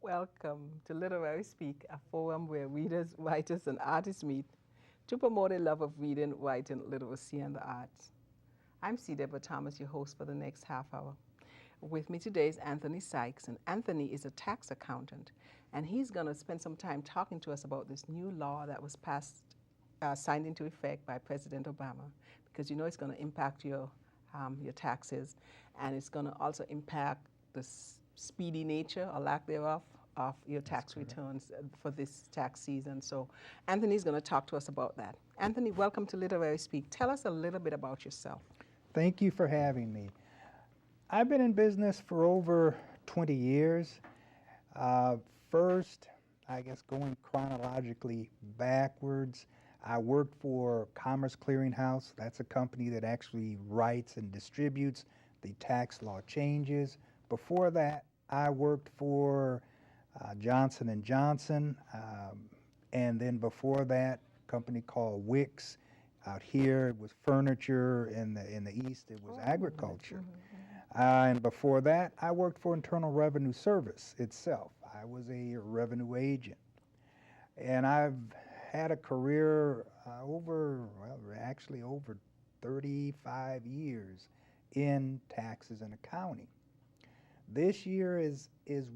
Welcome to Literary Speak, a forum where readers, writers, and artists meet to promote a love of reading, writing, literacy, and the arts. I'm Deborah Thomas, your host for the next half hour. With me today is Anthony Sykes, and Anthony is a tax accountant, and he's going to spend some time talking to us about this new law that was signed into effect by President Obama, because you know it's going to impact your taxes, and it's going to also impact the speedy nature or lack thereof of your tax returns for this tax season. So Anthony's going to talk to us about that. Anthony, welcome to Literary Speak. Tell us a little bit about yourself. Thank you for having me. I've been in business for over 20 years. First, I guess going chronologically backwards, I worked for Commerce Clearinghouse. That's a company that actually writes and distributes the tax law changes. Before that, I worked for Johnson & Johnson, and then before that, a company called Wix. Out here, it was furniture. In the east, it was agriculture. And before that, I worked for Internal Revenue Service itself. I was a revenue agent. And I've had a career over 35 years in taxes and accounting. This year is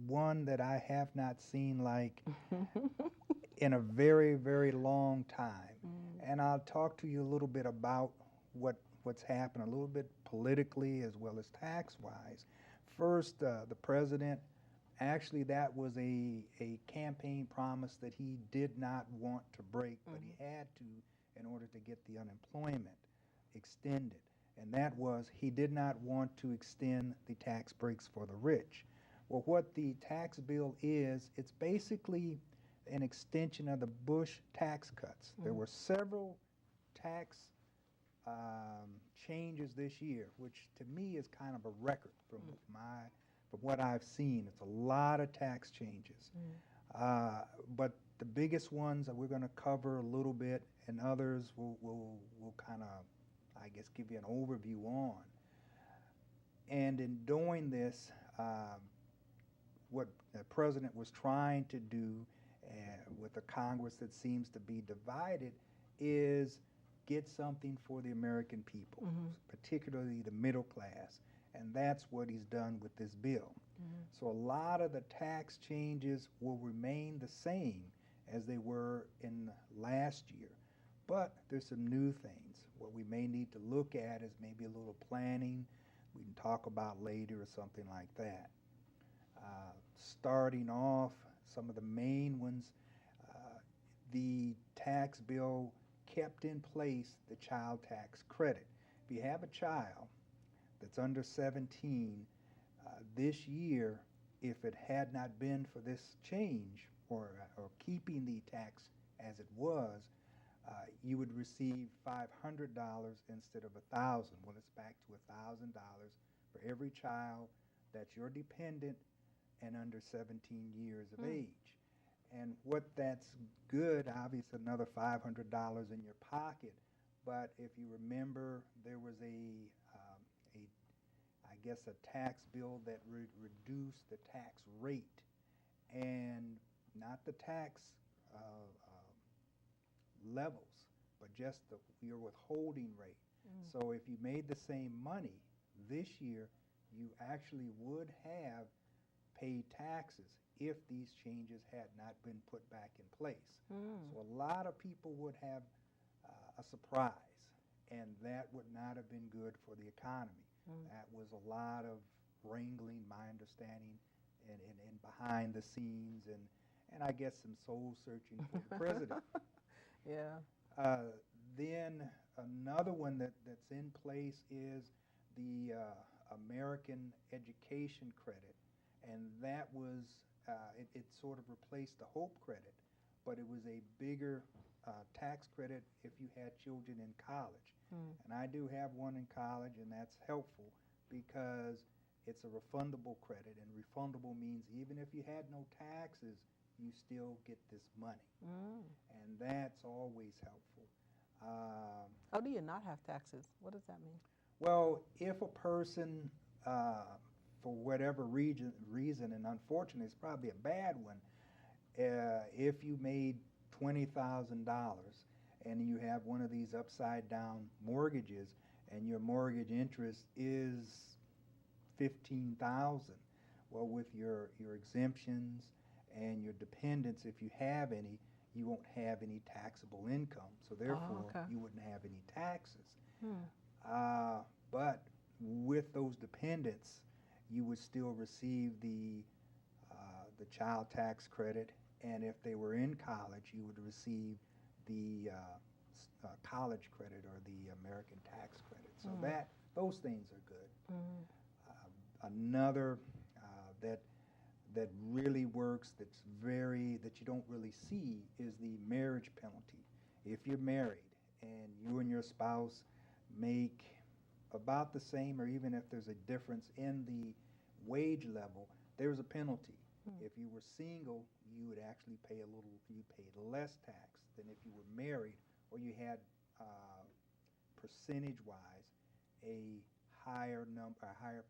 one that I have not seen like in a very, very long time. And I'll talk to you a little bit about what's happened, a little bit politically as well as tax-wise. First, the president, actually that was a campaign promise that he did not want to break, but he had to in order to get the unemployment extended. And that was, he did not want to extend the tax breaks for the rich. Well, what the tax bill is, it's basically an extension of the Bush tax cuts. There were several tax changes this year, which to me is kind of a record from what I've seen. It's a lot of tax changes. But the biggest ones that we're going to cover a little bit, and others we'll kind of, I guess, give you an overview on. And in doing this, what the president was trying to do with a Congress that seems to be divided is get something for the American people, particularly the middle class. And that's what he's done with this bill. So a lot of the tax changes will remain the same as they were in last year. But there's some new things. What we may need to look at is maybe a little planning we can talk about later or something like that. Starting off, some of the main ones, the tax bill kept in place the child tax credit. If you have a child that's under 17, this year, if it had not been for this change or keeping the tax as it was, you would receive $500 instead of $1,000. Well, it's back to $1,000 for every child that's your dependent and under 17 years of age. And what that's good, obviously another $500 in your pocket, but if you remember, there was a tax bill that reduced the tax rate, and not the tax levels, but just your withholding rate. So if you made the same money this year, you actually would have paid taxes if these changes had not been put back in place. So a lot of people would have a surprise, and that would not have been good for the economy. That was a lot of wrangling, my understanding, and behind the scenes, and I guess some soul searching for the president. Yeah. Then another one that's in place is the American Education Credit, and that was, it sort of replaced the Hope Credit, but it was a bigger tax credit if you had children in college. And I do have one in college, and that's helpful because it's a refundable credit, and refundable means even if you had no taxes, you still get this money. And that's always helpful. How do you not have taxes? What does that mean? Well, if a person, for whatever reason, and unfortunately, it's probably a bad one. If you made $20,000 and you have one of these upside down mortgages, and your mortgage interest is $15,000, well, with your exemptions and your dependents, if you have any, you won't have any taxable income, so therefore you wouldn't have any taxes. But with those dependents, you would still receive the child tax credit, and if they were in college, you would receive the college credit or the American tax credit. So those things are good. Another that really works, that you don't really see, is the marriage penalty. If you're married and you and your spouse make about the same, or even if there's a difference in the wage level, there's a penalty. If you were single, you would actually pay you paid less tax than if you were married, or you had percentage-wise a higher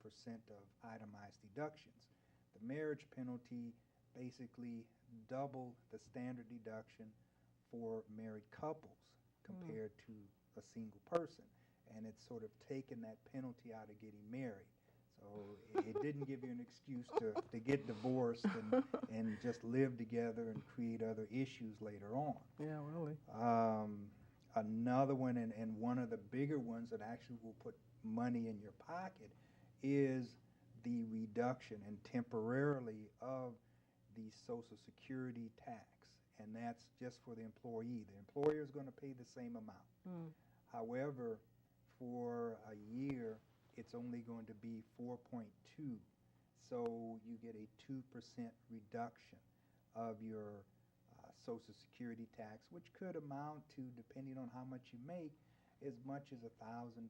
percent of itemized deductions. The marriage penalty basically doubled the standard deduction for married couples compared to a single person, and it's sort of taken that penalty out of getting married. So it didn't give you an excuse to get divorced and just live together and create other issues later on. Yeah, really. Another one, and one of the bigger ones that actually will put money in your pocket, is the reduction and temporarily of the Social Security tax. And that's just for the employee. The employer is going to pay the same amount. However, for a year, it's only going to be 4.2. So you get a 2% reduction of your Social Security tax, which could amount to, depending on how much you make, as much as $1,000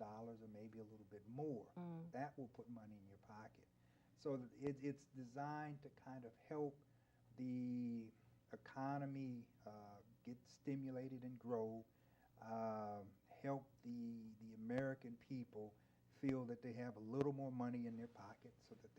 or maybe a little bit more. That will put money in your pocket. So it's designed to kind of help the economy get stimulated and grow, help the American people feel that they have a little more money in their pocket so that